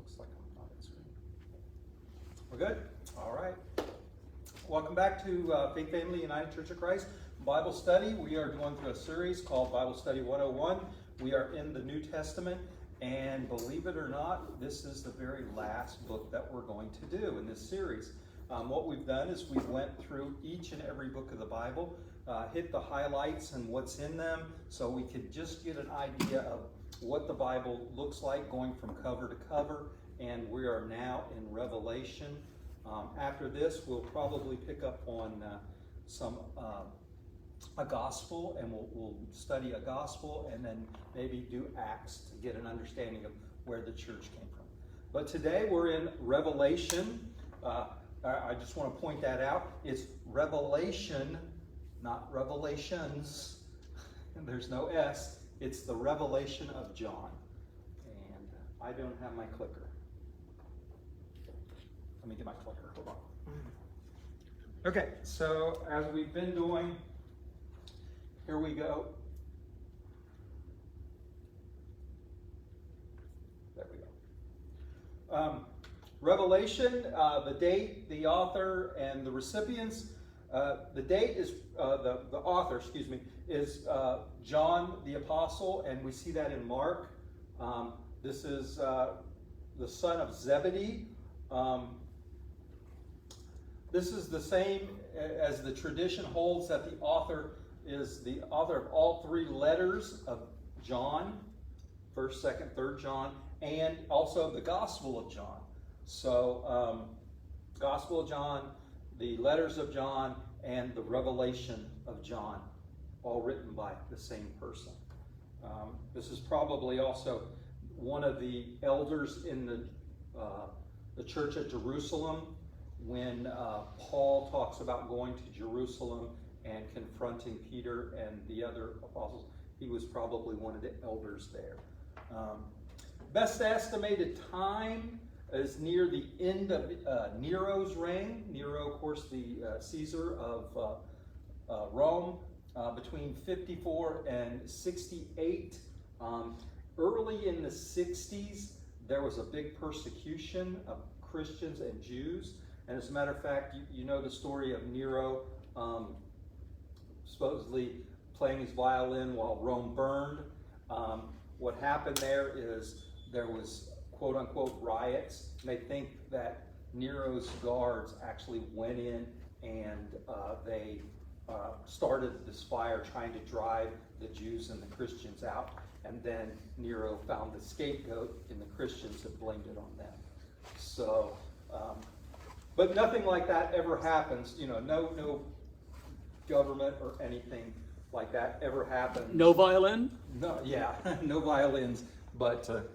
looks like I'm not on screen. We're good? All right. Welcome back to Faith Family United Church of Christ Bible Study. We are going through a series called Bible Study 101. We are in the New Testament, and believe it or not, this is the very last book that we're going to do in this series. What we've done is we went through each and every book of the Bible, hit the highlights and what's in them, so we could just get an idea of what the Bible looks like going from cover to cover. And we are now in Revelation. After this, we'll probably pick up on a gospel, and we'll study a gospel, and then maybe do Acts to get an understanding of where the church came from. But today we're in Revelation. I just want to point that out. It's Revelation, not Revelations. There's no S. It's the Revelation of John. And I don't have my clicker. Let me get my clicker. Hold on. Okay, so as we've been doing, here we go. There we go. Revelation, the date, the author, and the recipients. The date is, the author, excuse me, is John the Apostle, and we see that in Mark. This is the son of Zebedee. This is the same as the tradition holds, that the author is the author of all three letters of John, 1st, 2nd, 3rd John, and also the Gospel of John. So, Gospel of John, the letters of John, and the Revelation of John, all written by the same person. This is probably also one of the elders in the church at Jerusalem. When Paul talks about going to Jerusalem and confronting Peter and the other apostles, he was probably one of the elders there. Best estimated time is near the end of Nero's reign. Nero, of course, the Caesar of Rome, between 54 and 68. Early in the 60s, there was a big persecution of Christians and Jews. And as a matter of fact, you know the story of Nero supposedly playing his violin while Rome burned. What happened there is there was quote-unquote riots. And they think that Nero's guards actually went in and they started this fire trying to drive the Jews and the Christians out. And then Nero found the scapegoat in the Christians and blamed it on them. So, but nothing like that ever happens. You know, no government or anything like that ever happens. No violin? No, yeah, no violins, but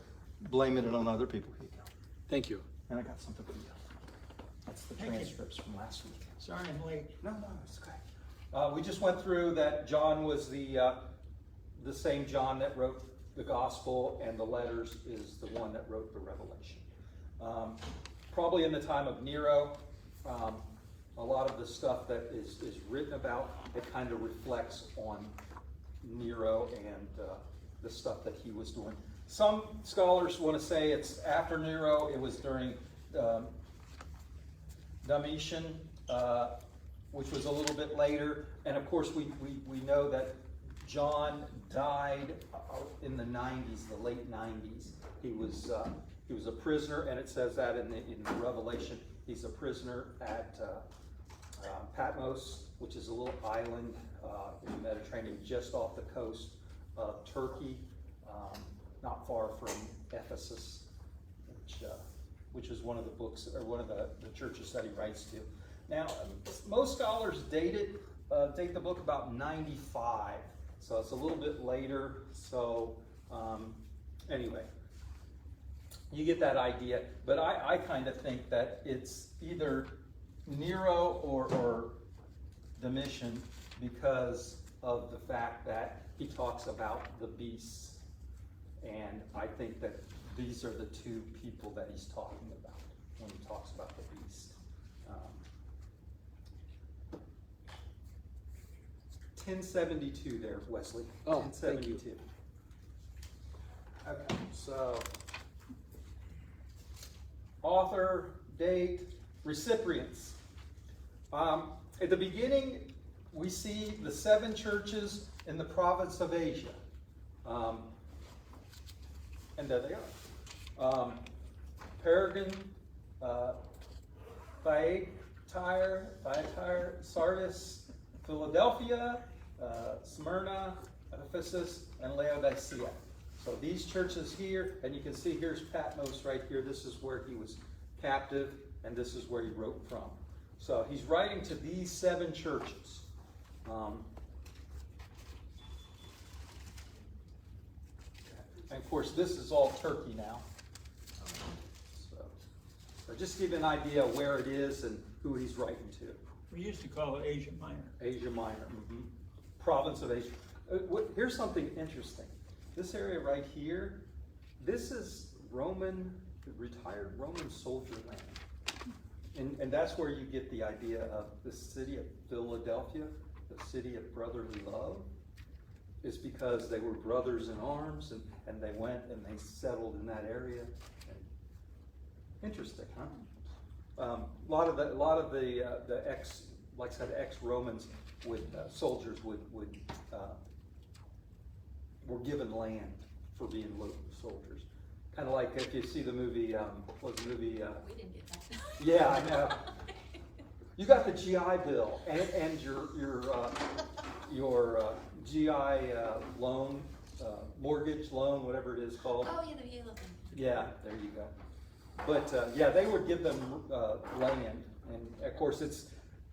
blaming it on other people. Here you go. Thank you. And I got something for you. That's the transcripts from last week. Sorry I'm late. No, it's okay. We just went through that John was the same John that wrote the Gospel, and the letters is the one that wrote the Revelation. Probably in the time of Nero, a lot of the stuff that is written about, it kind of reflects on Nero and the stuff that he was doing. Some scholars want to say it's after Nero. It was during Domitian, which was a little bit later. And of course, we know that John died in the 90s, the late 90s. He was a prisoner, and it says that in the Revelation. He's a prisoner at Patmos, which is a little island in the Mediterranean, just off the coast of Turkey, not far from Ephesus, which is one of the books, or one of the churches that he writes to. Now, most scholars date the book about 95, so it's a little bit later. So anyway, you get that idea. But I kind of think that it's either Nero or Domitian, because of the fact that he talks about the beasts. And I think that these are the two people that he's talking about when he talks about the beast. 1072 there, Wesley. Oh, 1072. Okay, so author, date, recipients. At the beginning, we see the 7 churches in the province of Asia. And there they are. Pergamon, Thyatira, Sardis, Philadelphia, Smyrna, Ephesus, and Laodicea. So these churches here, and you can see here's Patmos right here. This is where he was captive, and this is where he wrote from. So he's writing to these 7 churches. And of course, this is all Turkey now. So just give you an idea of where it is and who he's writing to. We used to call it Asia Minor. Asia Minor. Mm-hmm. Province of Asia. Here's something interesting. This area right here, this is retired Roman soldier land. And that's where you get the idea of the city of Philadelphia, the city of brotherly love, is because they were brothers in arms, and they went and they settled in that area. Interesting, huh? A lot of the ex-Romans soldiers were given land for being soldiers. Kind of like if you see the movie, what was the movie? We didn't get that. Yeah, I know. You got the GI Bill and your GI loan, mortgage loan, whatever it is called. Oh, yeah, the yellow thing. Yeah, there you go. But yeah, they would give them land, and of course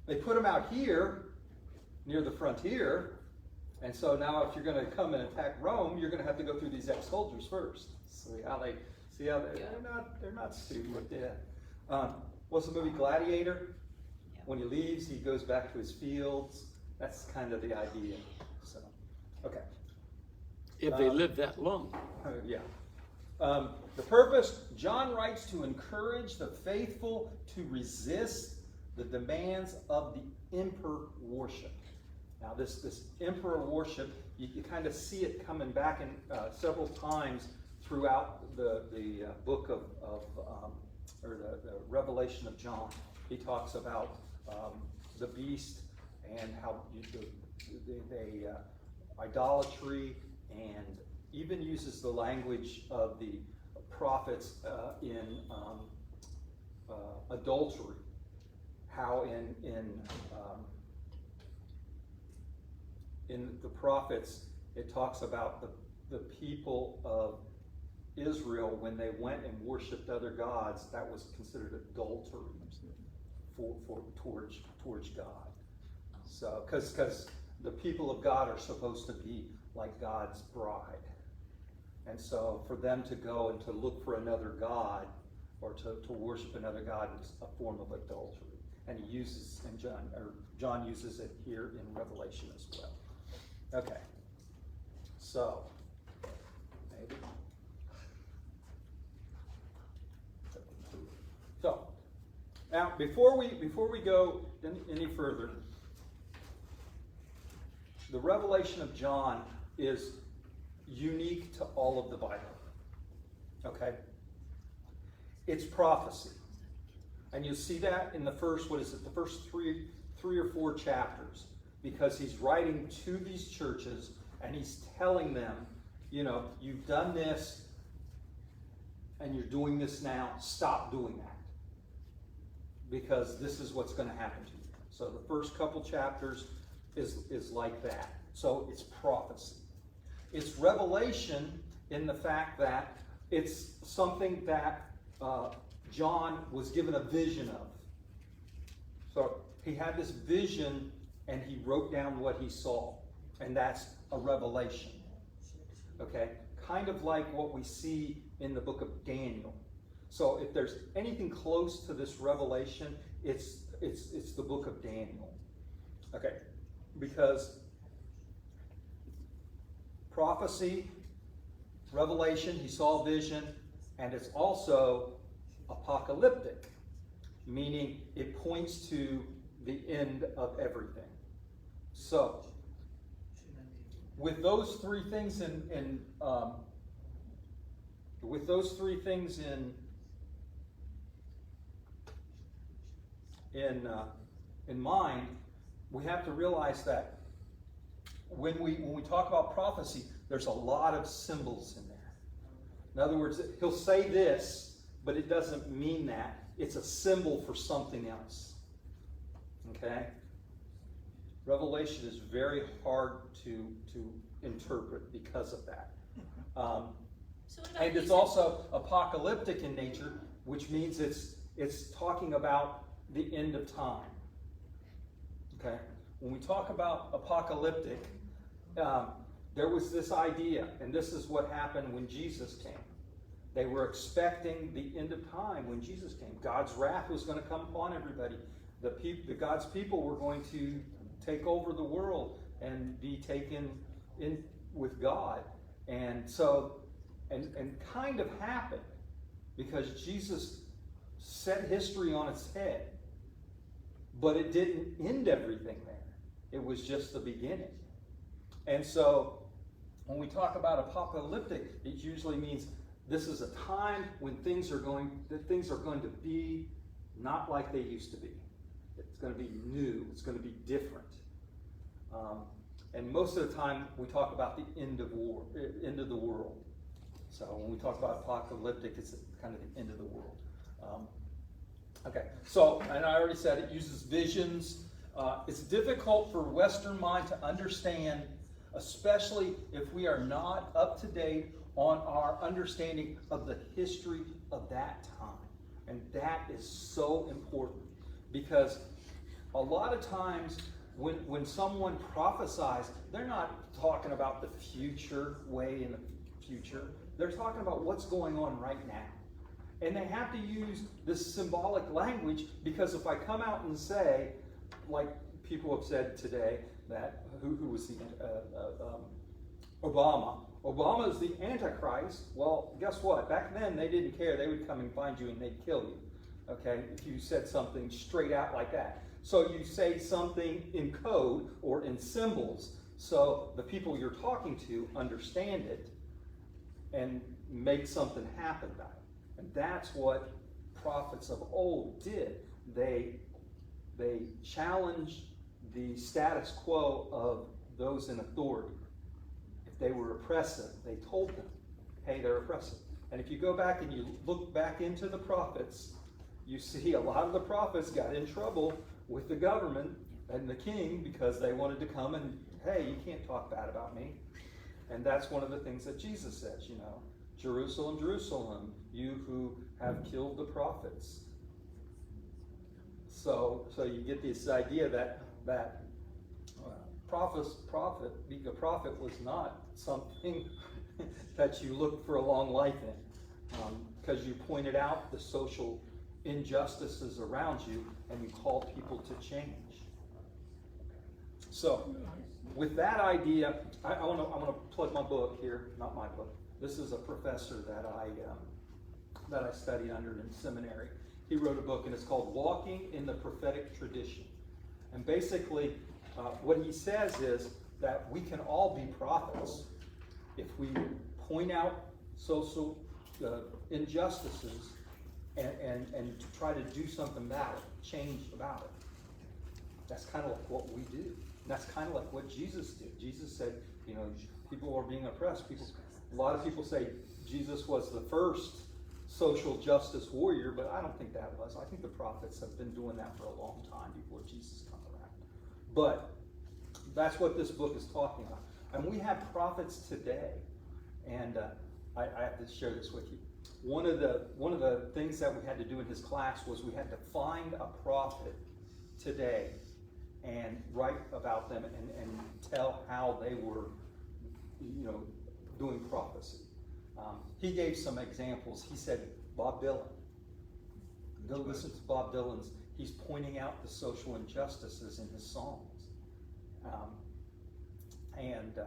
they put them out here near the frontier, and so now if you're going to come and attack Rome, you're going to have to go through these ex-soldiers first. They're not stupid. Yeah. What's the movie Gladiator? Yeah. When he leaves, he goes back to his fields. That's kind of the idea. So, okay. If they live that long. Yeah. The purpose, John writes to encourage the faithful to resist the demands of the emperor worship. Now this emperor worship, you kind of see it coming back in several times throughout the book of the Revelation of John. He talks about the beast and how they idolatry, and even uses the language of the prophets in adultery. How in the prophets it talks about the people of Israel, when they went and worshipped other gods, that was considered adultery towards God. So because the people of God are supposed to be like God's bride. And so for them to go and to look for another god or to worship another god is a form of adultery. And he uses, and John uses it here in Revelation as well. Okay. So, maybe. So, now before we go any further, the Revelation of John is unique to all of the Bible. Okay? It's prophecy. And you see that in the first, the first three or four chapters, because he's writing to these churches and he's telling them, you've done this and you're doing this now, stop doing that. Because this is what's going to happen to you. So the first couple chapters is like that. So it's prophecy. It's revelation in the fact that it's something that John was given a vision of. So he had this vision and he wrote down what he saw. And that's a revelation. Okay? Kind of like what we see in the book of Daniel. So if there's anything close to this revelation, it's the book of Daniel. Okay? Because prophecy, revelation, he saw vision, and it's also apocalyptic, meaning it points to the end of everything. So, with those three things in mind, we have to realize that when we talk about prophecy, there's a lot of symbols in there. In other words, he'll say this, but it doesn't mean that. It's a symbol for something else. Okay? Revelation is very hard to interpret because of that. So what about And it's these- also apocalyptic in nature, which means it's talking about the end of time. Okay? When we talk about apocalyptic, there was this idea, and this is what happened when Jesus came. They were expecting the end of time when Jesus came. God's wrath was going to come upon everybody. God's people were going to take over the world and be taken in with God. And so, and kind of happened because Jesus set history on its head. But it didn't end everything there. It was just the beginning. And so, when we talk about apocalyptic, it usually means this is a time when things are going to be not like they used to be. It's going to be new. It's going to be different. And most of the time, we talk about the end of the world. So when we talk about apocalyptic, it's kind of the end of the world. Okay. So, and I already said it uses visions. It's difficult for Western mind to understand, especially if we are not up to date on our understanding of the history of that time. And that is so important because a lot of times when someone prophesies, they're not talking about the future, way in the future. They're talking about what's going on right now. And they have to use this symbolic language because if I come out and say, like people have said today, that who was the Obama. Obama is the Antichrist. Well, guess what? Back then they didn't care. They would come and find you and they'd kill you. Okay, if you said something straight out like that. So you say something in code or in symbols so the people you're talking to understand it and make something happen by it. And that's what prophets of old did. They challenged the status quo of those in authority. If they were oppressive, they told them, hey, they're oppressive. And if you go back and you look back into the prophets, you see a lot of the prophets got in trouble with the government and the king because they wanted to come and, hey, you can't talk bad about me. And that's one of the things that Jesus says, you know, Jerusalem, Jerusalem, you who have killed the prophets. So you get this idea that being a prophet was not something that you look for a long life in, because you pointed out the social injustices around you and you called people to change. So, with that idea, I want to plug my book here, not my book. This is a professor that I studied under in seminary. He wrote a book and it's called Walking in the Prophetic Tradition. And basically, what he says is that we can all be prophets if we point out social injustices and to try to do something about it, change about it. That's kind of like what we do. And that's kind of like what Jesus did. Jesus said, you know, people are being oppressed. A lot of people say Jesus was the first social justice warrior, but I don't think that was. I think the prophets have been doing that for a long time before Jesus come around. But that's what this book is talking about. And we have prophets today. And I have to share this with you. One of the things that we had to do in his class was we had to find a prophet today and write about them and tell how they were, you know, doing prophecy. He gave some examples. He said Bob Dylan. Go listen to Bob Dylan's. He's pointing out the social injustices in his songs, and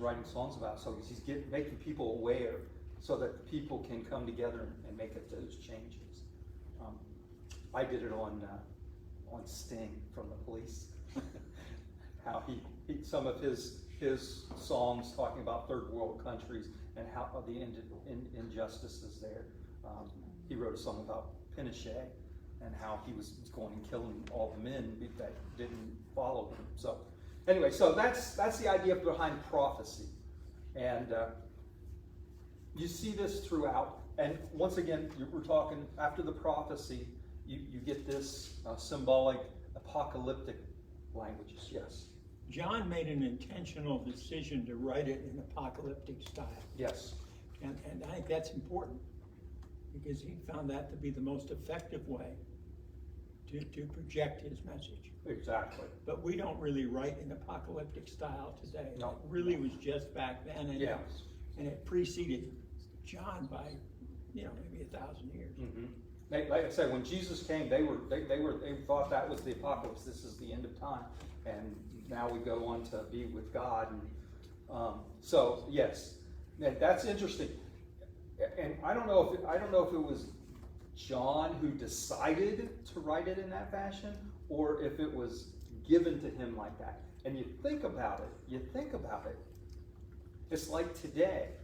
writing songs about it. So he's making people aware so that people can come together and make those changes. I did it on Sting from the Police. How he some of his songs talking about third world countries and how the injustices there. He wrote a song about Pinochet, and how he was going and killing all the men that didn't follow him. So anyway, so that's the idea behind prophecy. And you see this throughout. And once again, we're talking after the prophecy, you get this symbolic apocalyptic languages. Yes. John made an intentional decision to write it in apocalyptic style. Yes. And I think that's important because he found that to be the most effective way to project his message. Exactly. But we don't really write in apocalyptic style today. No. It really was just back then, and, Yeah. and it preceded John by, maybe 1,000 years. Mm-hmm. Like I said, when Jesus came, they thought that was the apocalypse. This is the end of time, and now we go on to be with God. And so yes, that's interesting. And I don't know if it was John who decided to write it in that fashion, or if it was given to him like that. And you think about it. It's like today.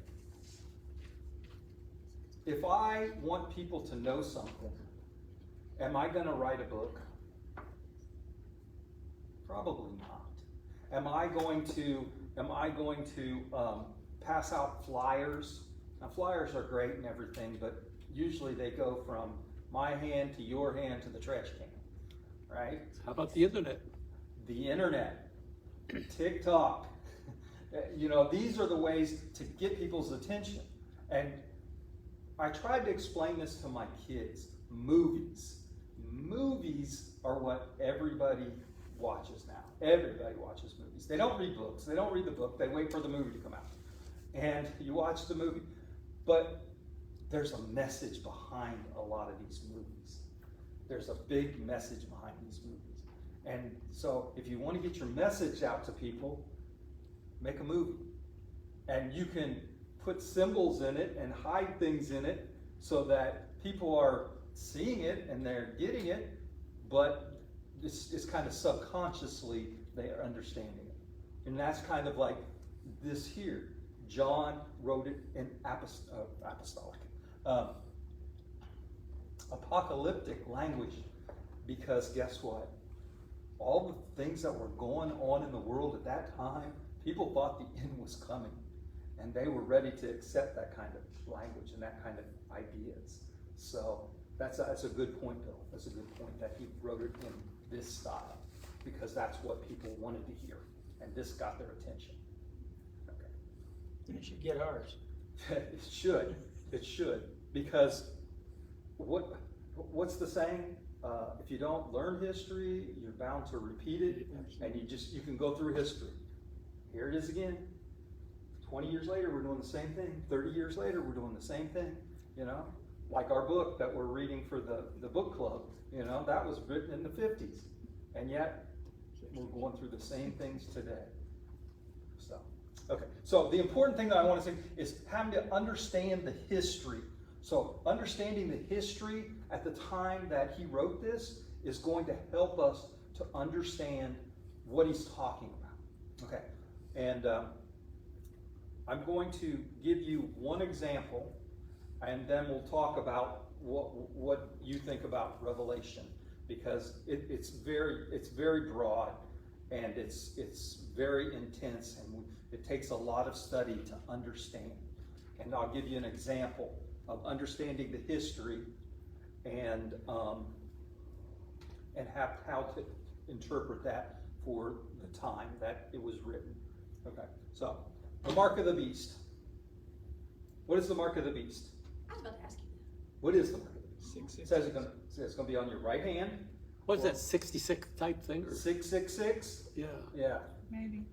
If I want people to know something, am I going to write a book? Probably not. Am I going to pass out flyers? Now, flyers are great and everything, but usually they go from my hand to your hand to the trash can, right? How about the internet? The internet, TikTok. These are the ways to get people's attention. And I tried to explain this to my kids. Movies are what everybody watches now. Everybody watches movies. They don't read books. They don't read the book. They wait for the movie to come out. And you watch the movie. But there's a message behind a lot of these movies. There's a big message behind these movies. And so if you want to get your message out to people, make a movie. And you can put symbols in it and hide things in it so that people are seeing it and they're getting it, but it's kind of subconsciously they are understanding it. And that's kind of like this here. John wrote it in apocalyptic language, because guess what? All the things that were going on in the world at that time, people thought the end was coming. And they were ready to accept that kind of language and that kind of ideas. So that's a good point, Bill. That's a good point that he wrote it in this style, because that's what people wanted to hear. And this got their attention. Okay. And it should get ours. It should. It should. Because what's the saying? If you don't learn history, you're bound to repeat it. And you can go through history. Here it is again. 20 years later, we're doing the same thing. 30 years later, we're doing the same thing. Like our book that we're reading for the book club, that was written in the 50s. And yet, we're going through the same things today. So, okay. So the important thing that I want to say is having to understand the history. So understanding the history at the time that he wrote this is going to help us to understand what he's talking about. Okay. And I'm going to give you one example, and then we'll talk about what you think about Revelation, because it's very broad, and it's very intense, and it takes a lot of study to understand. And I'll give you an example of understanding the history and how to interpret that for the time that it was written. Okay, so the mark of the beast. What is the mark of the beast? I was about to ask you that. What is the mark of the beast? 666. It says it's going to be on your right hand. What's that 66 type thing? Or? 666. Yeah. Yeah. Maybe.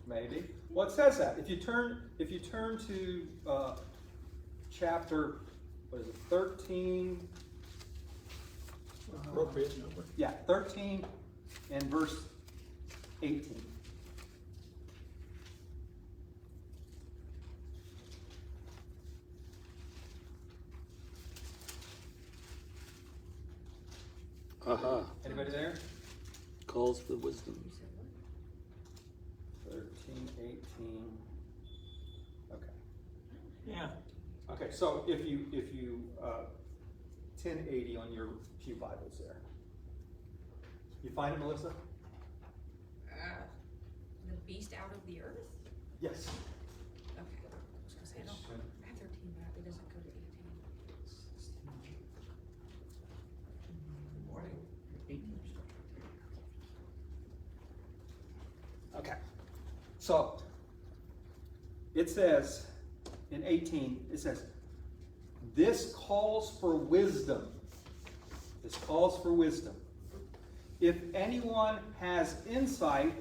Maybe. Well, it says that. If you turn to chapter, 13. Appropriate number. Yeah, 13 and verse 18. Uh-huh. Anybody there? Calls for wisdom. 13, 18. Okay. Yeah. Okay, so if you 1080 on your Pew Bibles there. You find it, Melissa? The beast out of the earth? Yes. Okay. I was gonna say, I have 13, but it doesn't go to 18. Good morning. 18. Okay. So, it says, in 18, it says, this calls for wisdom. This calls for wisdom. If anyone has insight,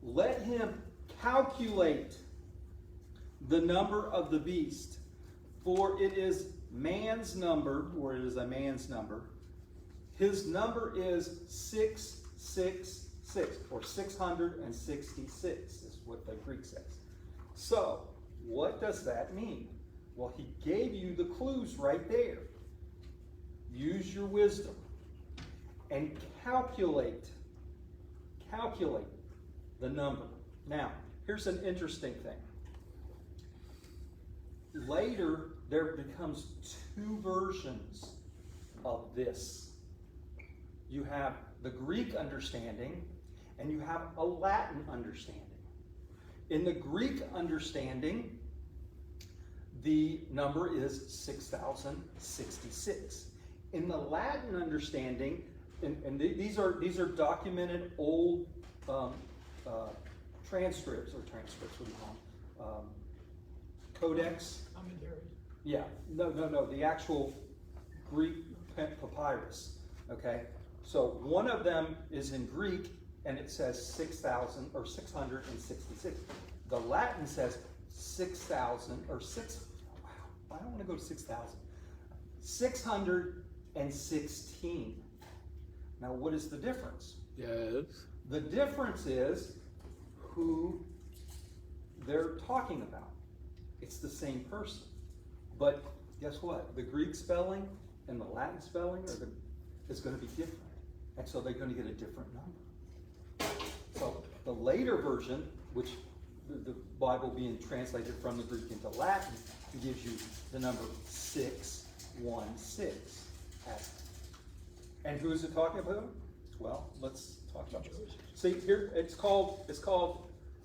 let him calculate the number of the beast, for it is man's number, or it is a man's number. His number is 666, or 666, is what the Greek says. So, what does that mean? Well, he gave you the clues right there. Use your wisdom and calculate the number. Now, here's an interesting thing. Later, there becomes two versions of this. You have the Greek understanding and you have a Latin understanding. In the Greek understanding, the number is 6,066. In the Latin understanding, and these are documented old transcripts, what do you call them? Codex. Commentaries. Yeah, no, the actual Greek papyrus, okay? So one of them is in Greek, and it says 6,000 or 666. The Latin says 6,000 or 6, wow, I don't want to go to 6,000. 616. Now what is the difference? Yes. The difference is who they're talking about. It's the same person. But guess what? The Greek spelling and the Latin spelling is going to be different. And so they're going to get a different number. So the later version, which the Bible being translated from the Greek into Latin, gives you the number 616. And who is it talking about? Well, let's talk about this. See, here it's called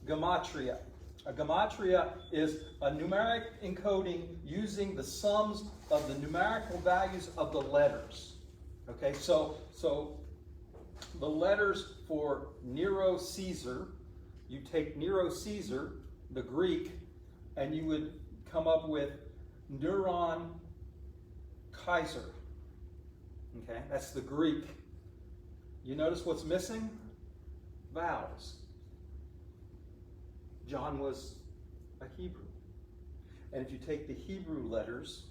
gematria. A gematria is a numeric encoding using the sums of the numerical values of the letters. Okay, so the letters for Nero Caesar, you take Nero Caesar, the Greek, and you would come up with Neuron Kaiser. Okay, that's the Greek. You notice what's missing? Vowels. John was a Hebrew. And if you take the Hebrew letters,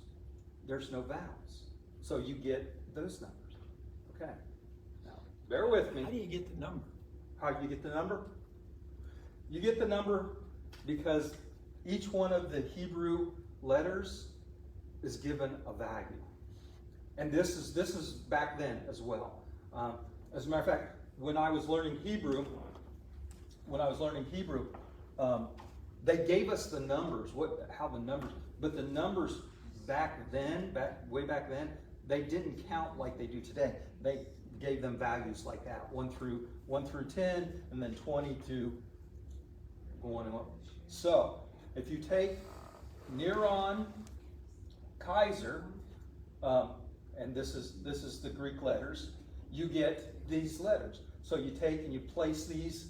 there's no vowels. So you get those numbers. Okay. Now, bear with me. How do you get the number? How do you get the number? You get the number because each one of the Hebrew letters is given a value. And this is back then as well. As a matter of fact, when I was learning Hebrew, they gave us the numbers, how the numbers, but the numbers way back then, they didn't count like they do today. They gave them values like that, 1 through 10, and then 20 to going on. So, if you take Neuron Kaiser, and this is the Greek letters, you get these letters. So you take and you place these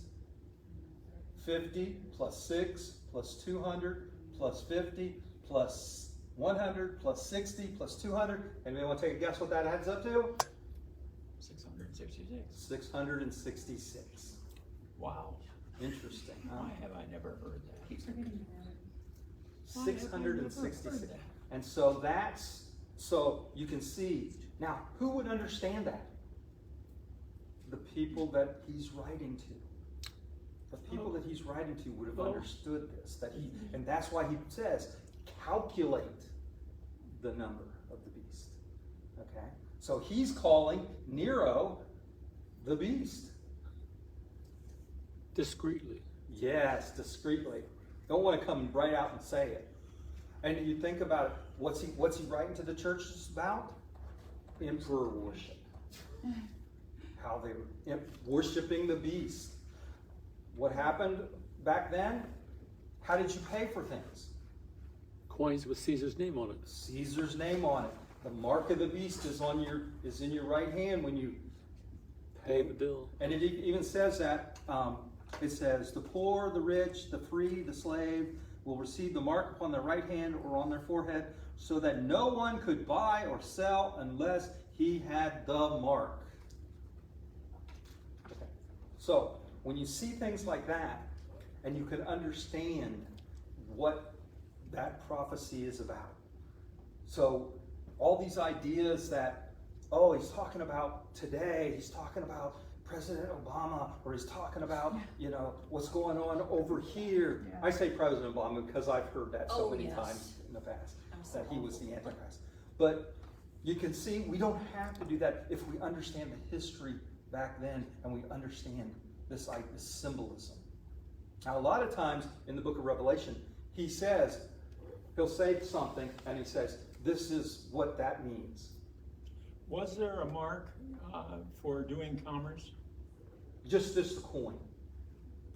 50 plus 6 plus 200 plus 50 plus 100 plus 60 plus 200. Anybody want to take a guess what that adds up to? 666. 666. Wow. Interesting, huh? Why have I never heard that? Why have I never 666. heard that? And so you can see. Now, who would understand that? The people that he's writing to. The people that he's writing to would have understood this. And that's why he says, calculate the number of the beast. Okay? So he's calling Nero the beast. Discreetly. Yes, discreetly. Don't want to come right out and say it. And you think about it, what's he writing to the churches about? emperor worship. How they were worshiping the beast. What happened back then? How did you pay for things? Coins with Caesar's name on it. Caesar's name on it. The mark of the beast is in your right hand when you Pay the bill. And it even says that, it says, the poor, the rich, the free, the slave will receive the mark upon their right hand or on their forehead, so that no one could buy or sell unless he had the mark. Okay. So, when you see things like that, and you can understand what that prophecy is about. So, all these ideas that, oh, he's talking about today, he's talking about President Obama, or he's talking about, what's going on over here. Yeah. I say President Obama because I've heard that so Oh, many yes. times in the past, so that he was the awful. Antichrist. But you can see we don't have to do that if we understand the history back then and we understand this symbolism. Now, a lot of times in the book of Revelation, he'll say something and he says, this is what that means. Was there a mark for doing commerce? Just the coin.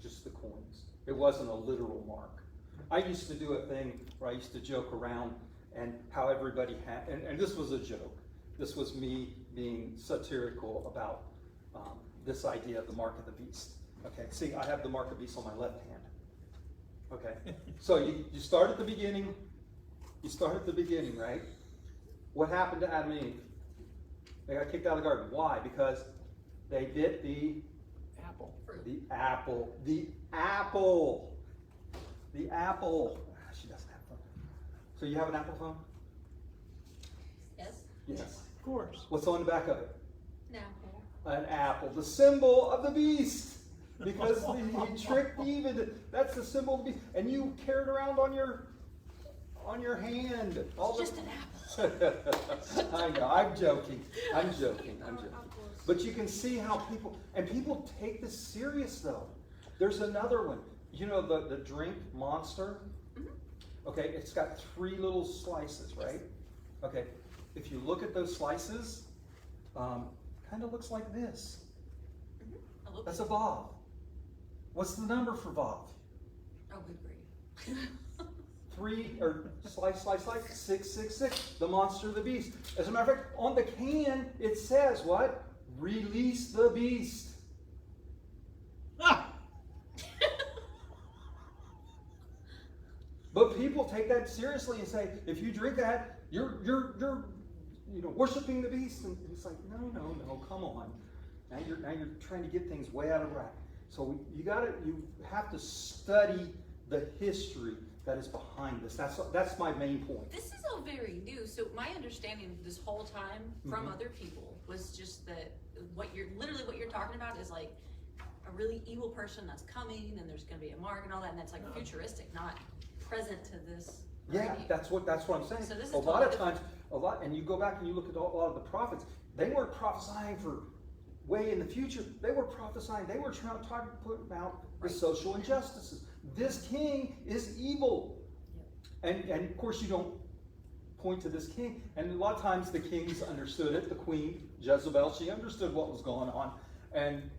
Just the coins. It wasn't a literal mark. I used to do a thing where I used to joke around and how everybody had, and this was a joke. This was me being satirical about this idea of the mark of the beast. Okay, see, I have the mark of the beast on my left hand. Okay, so you start at the beginning. You start at the beginning, right? What happened to Adam and Eve? They got kicked out of the garden. Why? Because they bit the Apple. The apple. The apple. The apple. She doesn't have a phone. So you have an Apple phone? Yes? Yes. Of course. What's on the back of it? No. An apple. The symbol of the beast. Because he tricked Eve into, that's the symbol of the beast. And you carried around on your hand. It's just an apple. I know, I'm joking. But you can see how people take this serious though. There's another one. You know the drink Monster? Mm-hmm. Okay, it's got 3 little slices, right? Okay, if you look at those slices, kind of looks like this. Mm-hmm. That's a Vav. What's the number for Vav? Oh, good grief. 3 or slice, 666. The monster, the beast. As a matter of fact, on the can it says what? Release the beast. Ah! But people take that seriously and say, if you drink that, you're worshiping the beast. And it's like, no, come on. Now you're trying to get things way out of whack. So you have to study the history that is behind this. That's my main point. This is all very new. So my understanding this whole time from Mhm. other people was just that what you're talking about is like a really evil person that's coming, and there's going to be a mark and all that, and that's like futuristic, not present to this. Yeah, right? that's what I'm saying. So this is a lot of totally times, and you go back and you look at a lot of the prophets, they weren't prophesying for way in the future. They were prophesying, they were trying to put about the Right. social injustices. This king is evil. And of course you don't point to this king. And a lot of times the kings understood it. The queen, Jezebel, she understood what was going on. And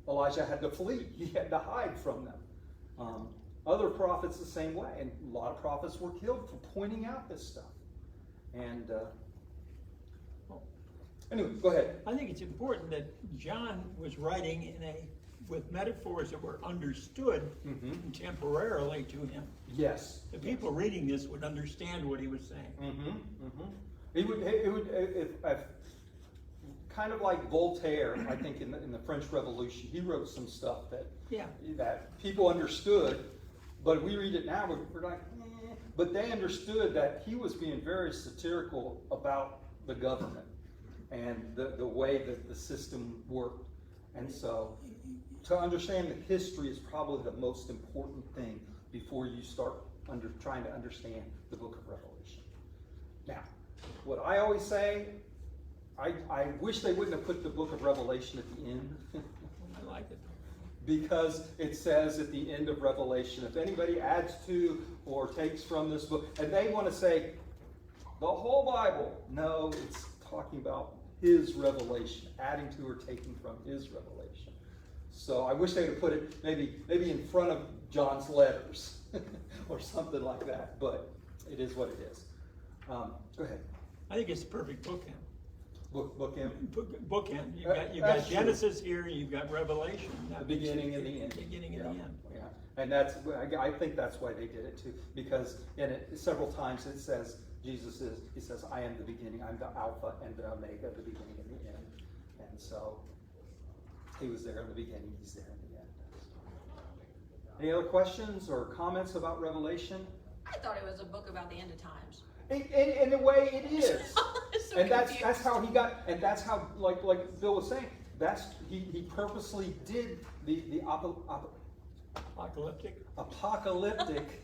Elijah had to flee. He had to hide from them. Other prophets the same way. And a lot of prophets were killed for pointing out this stuff. And anyway, go ahead. I think it's important that John was writing with metaphors that were understood Mhm. contemporarily to him. Yes. The people reading this would understand what he was saying. It would kind of like Voltaire, I think, in the French Revolution. He wrote some stuff that people understood, but we read it now, we're like, eh. But they understood that he was being very satirical about the government and the way that the system worked. And so, to understand the history is probably the most important thing before you start trying to understand the book of Revelation. Now, what I always say, I wish they wouldn't have put the book of Revelation at the end. I like it. Because it says at the end of Revelation, if anybody adds to or takes from this book, and they want to say the whole Bible, no, it's talking about his revelation, adding to or taking from his revelation. So I wish they would have put it maybe in front of John's letters or something like that, but it is what it is. Go ahead. I think it's the perfect bookend. Bookend. Bookend. You've That's got true. Genesis here, you've got Revelation. The beginning and the end. Beginning and the end. Yeah, and I think that's why they did it too, because in it several times it says he says, I am the beginning, I'm the Alpha and the Omega, the beginning and the end. And so he was there in the beginning, he's there in the end. Any other questions or comments about Revelation? I thought it was a book about the end of times. In a way it is. So And that's confused. how he got, and that's how, like Bill was saying, he purposely did the apocalyptic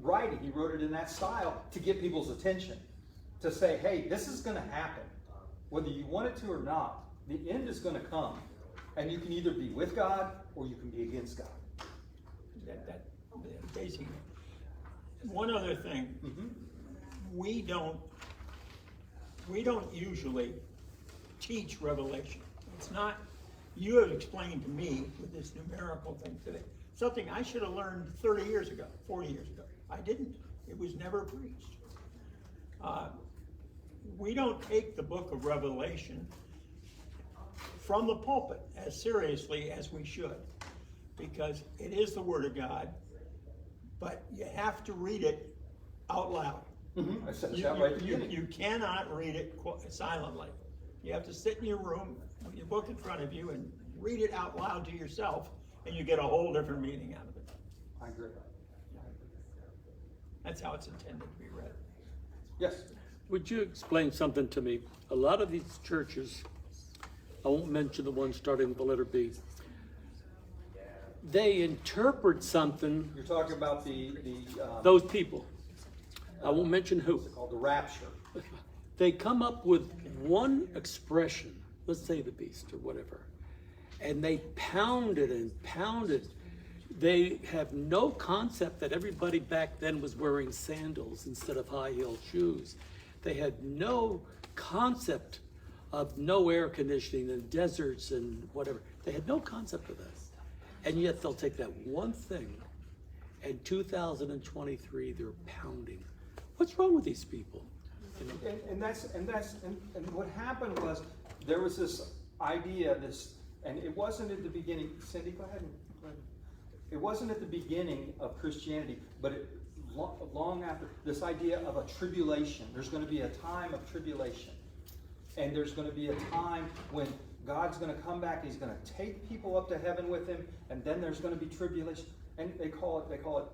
writing. He wrote it in that style to get people's attention, to say, hey, this is going to happen, whether you want it to or not. The end is going to come, and you can either be with God or you can be against God. That basically. One other thing, we don't usually teach Revelation. It's not, you have explained to me with this numerical thing today, something I should have learned 30 years ago, 40 years ago. I didn't. It was never preached. We don't take the book of Revelation from the pulpit as seriously as we should, because it is the Word of God, but you have to read it out loud. I said that right at the beginning. You cannot read it silently. You have to sit in your room with your book in front of you and read it out loud to yourself, and you get a whole different meaning out of it. I agree. That's how it's intended to be read. Yes. Would you explain something to me? A lot of these churches, I won't mention the one starting with the letter B, they interpret something, You're talking about those people. I won't mention who. called the rapture. They come up with one expression, let's say the beast or whatever, and they pound it and pound it. They have no concept that everybody back then was wearing sandals instead of high-heeled shoes. They had no concept of no air conditioning and deserts and whatever. They had no concept of this. And yet they'll take that one thing, and 2023 they're pounding. What's wrong with these people? You know? And what happened was there was this idea, and it wasn't at the beginning. Cindy, go ahead. It wasn't at the beginning of Christianity, but long after, this idea of a tribulation. There's going to be a time of tribulation, and there's going to be a time when God's going to come back. He's going to take people up to heaven with him, and then there's going to be tribulation. And they call it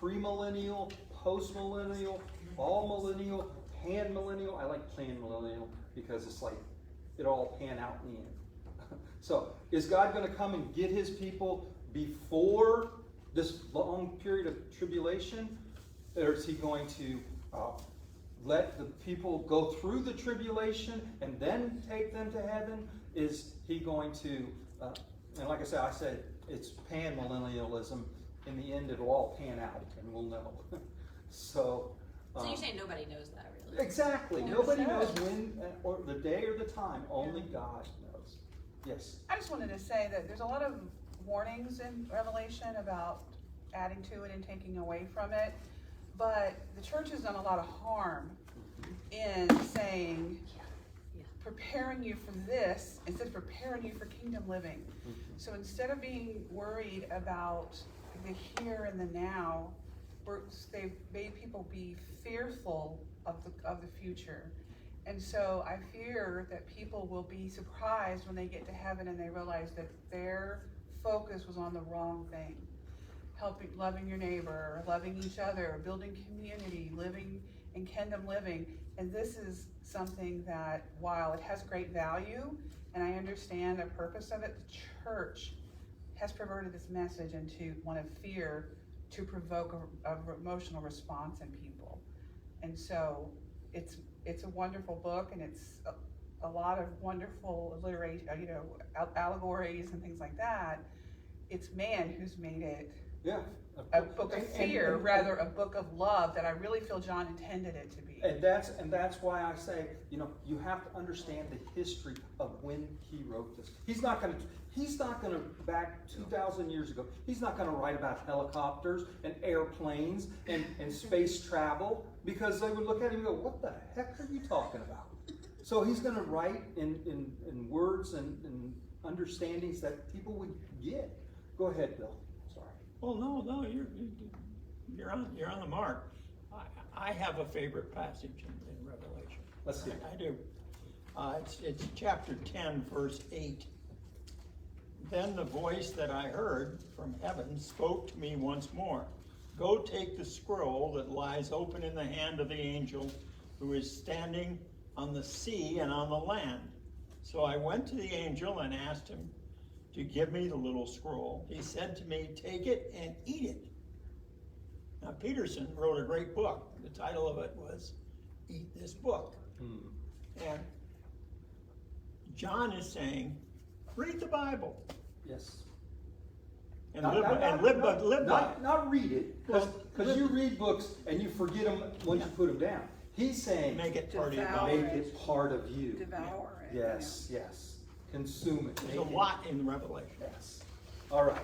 premillennial, postmillennial, all millennial, pan millennial. I like pan millennial because it's like it all pan out in the end. So is God going to come and get his people before this long period of tribulation, or is he going to let the people go through the tribulation and then take them to heaven? Is he going to, and like I said it's pan-millennialism. In the end, it'll all pan out, and we'll know. So you're saying nobody knows that, really? Exactly. No, Nobody sure. knows when, or the day or the time. Only God knows. Yes. I just wanted to say that there's a lot of warnings in Revelation about adding to it and taking away from it, but the church has done a lot of harm in saying, preparing you for this instead of preparing you for kingdom living. So instead of being worried about the here and the now, they've made people be fearful of the future. And so I fear that people will be surprised when they get to heaven and they realize that their focus was on the wrong thing. Loving your neighbor, loving each other, building community, living in kingdom living. And this is something that, while it has great value, and I understand the purpose of it, the church has perverted this message into one of fear to provoke a emotional response in people. And so it's a wonderful book, and it's a lot of wonderful allegories and things like that. It's man who's made it Yeah. a book of And- fear, and- rather a book of love that I really feel John intended it to be. And that's why I say, you have to understand the history of when he wrote this. He's not gonna back 2,000 years ago, he's not gonna write about helicopters and airplanes and space travel, because they would look at him and go, what the heck are you talking about? So he's gonna write in words and understandings that people would get. Go ahead, Bill, sorry. Well, no, you're on the mark. I have a favorite passage in Revelation. Let's see it. I do. It's chapter 10, verse 8. Then the voice that I heard from heaven spoke to me once more. Go take the scroll that lies open in the hand of the angel who is standing on the sea and on the land. So I went to the angel and asked him to give me the little scroll. He said to me, take it and eat it. Now, Peterson wrote a great book. The title of it was Eat This Book. And John is saying, read the Bible Yes. and live by it. Not read it, Well, because you read books and you forget them once you put them down. He's saying, Make it part of your Devour life. make it part of you. Devour it. Yes, yes. Consume it. There's Make a it- lot in Revelation. Yes. All right.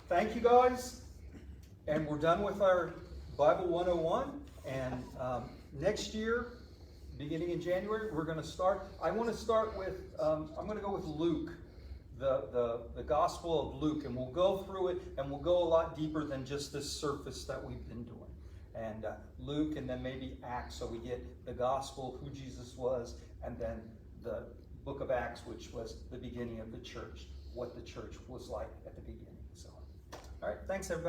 Thank you, guys. And we're done with our Bible 101. And next year, beginning in January, we're going to start. I want to start with, I'm going to go with Luke, the Gospel of Luke. And we'll go through it, and we'll go a lot deeper than just this surface that we've been doing. And Luke, and then maybe Acts, so we get the Gospel, who Jesus was, and then the book of Acts, which was the beginning of the church, what the church was like at the beginning. So, all right, thanks everybody.